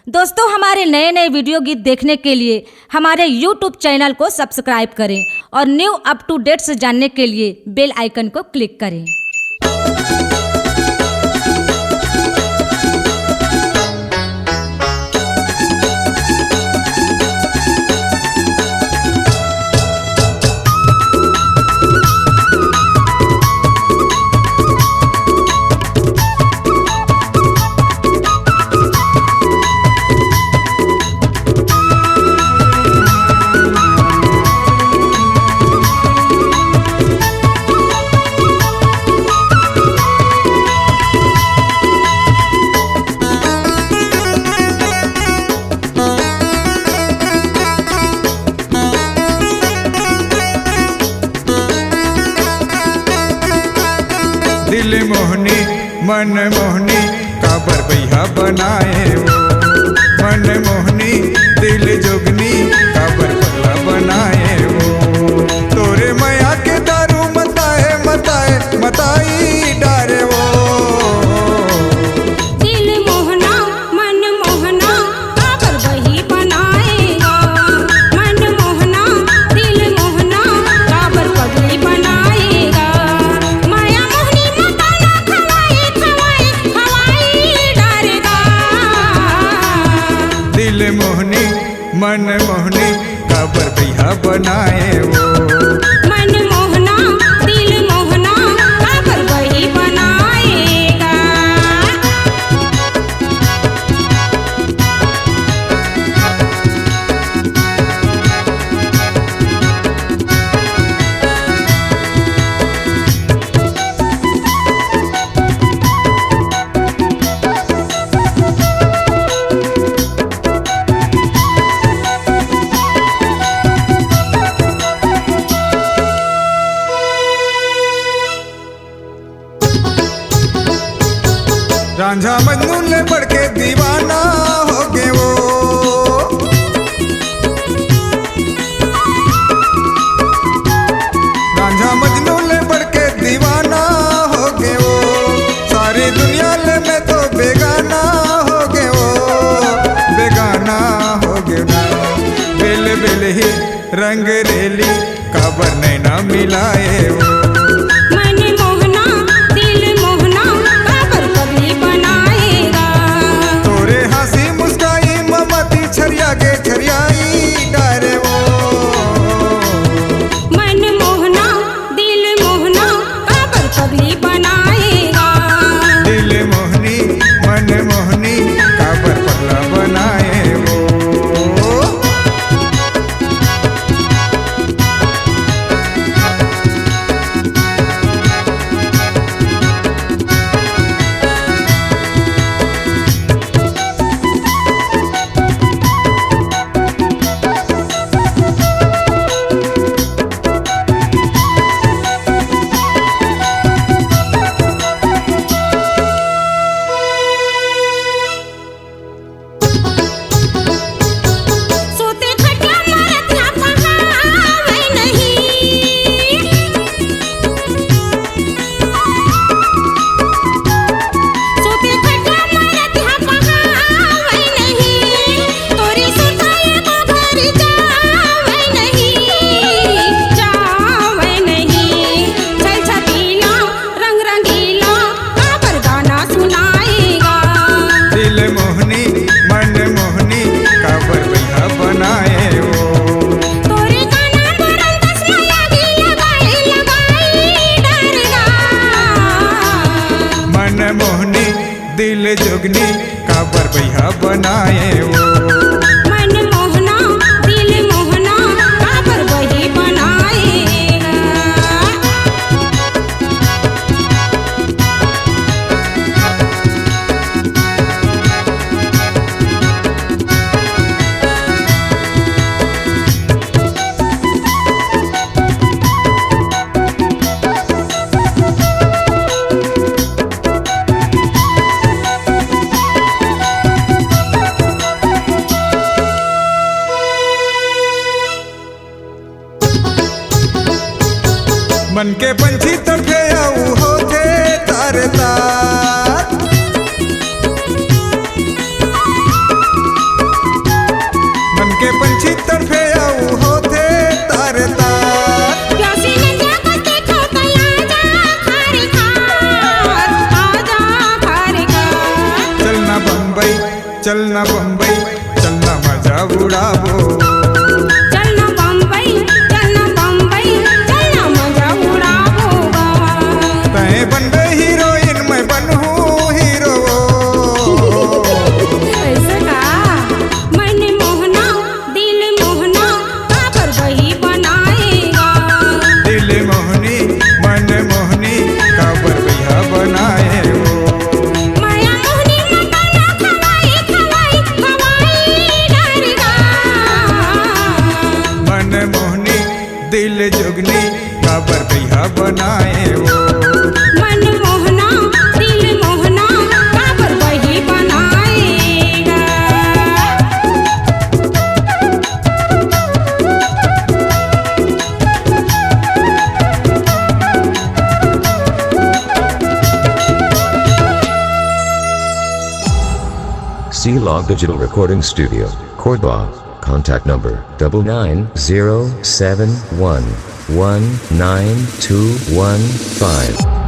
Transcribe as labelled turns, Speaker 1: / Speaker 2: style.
Speaker 1: दोस्तों, हमारे नए नए वीडियो गीत देखने के लिए हमारे YouTube चैनल को सब्सक्राइब करें और न्यू अप टू डेट्स जानने के लिए बेल आइकन को क्लिक करें।
Speaker 2: दिल मोहनी मन मोहनी काबर भैया बनाए वो, मन मोहनी दिल जोगनी काबर पगला बनाए वो। तोरे माया के दारू मताए मताए मताई डारे वो।
Speaker 3: दिल मोहना मन मोहना काबर वही बनाएगा, मन मोहना दिल मोहना काबर पगली बनाएगा। माया मोहनी मताना खवाए खवाए खवाई डारेगा।
Speaker 2: दिल मोहनी मन मोहनी काबर भैया बनाए वो,
Speaker 3: मन मोहना दिल मोहना काबर वही बनाएगा।
Speaker 2: रांझा मजनू ने बढ़ के दीवाना हो गए वो। रांझा मजनू ने बढ़ के दीवाना हो गए वो। सारी दुनिया ले मैं तो बेगाना हो गए वो, बेगाना हो गए ना। बेल बेल ही रंग रेली काबर नैना मिलाए वो।
Speaker 3: मन मोहना दिल मोहना काबर पगली बनाएगा।
Speaker 2: तोरे हंसी मुस्काई ममती छरिया के छरियाई डारे वो।
Speaker 3: मन मोहना दिल मोहना काबर पगली बनाएगा।
Speaker 2: दिल मोहनी मन मोहनी काबर पगला बनाए वो।
Speaker 3: सोते खटिया मारत ना पहावे नहीं। सोते खटिया मारत ना पहावे नहीं। तोरी सुताए को घर जावे नहीं, जावे नहीं। चल छबीला रंग रंगीला काबर गाना सुनाएगा।
Speaker 2: दिल मोहनी मन मोहनी काबर भैया बनाए वो।
Speaker 3: तोरे गाना बरन दसमा लागी लगाई लगाई डरगा।
Speaker 2: मन मोहनी दिल जोगनी काबर भैया बनाए वो।
Speaker 3: मन मोहना दिल मोहना काबर वही बनाएगा।
Speaker 2: मन के पंछी तड़के आऊ होते तार तार। पंछी तड़फे आऊ होते तारे तार
Speaker 3: प्यासी नदिया को देखो कया जा खारे खार आजा खारे खार
Speaker 2: चलना बम्बई चलना बम्बई चलना मजा उड़ावो
Speaker 3: चलना बम्बई चलना मजा उड़ावोगा
Speaker 2: तय बनबे हीरोइन मैं बनूं हीरो
Speaker 3: ऐसे का मन मोहना दिल मोहना काबर वही बनाएगा
Speaker 2: दिल मोहनी मन मोहनी काबर भैया बनाए वो
Speaker 3: माया मोहनी मटाना खवाई खवाई खवाई डरेगा
Speaker 2: मन मोहनी दिल जुगनी काबर भैया बनाए वो
Speaker 3: मन मोहना दिल मोहना काबर वही बनाएगा
Speaker 4: C-Log Digital Recording Studio, Cordoba. Contact number 99071192115.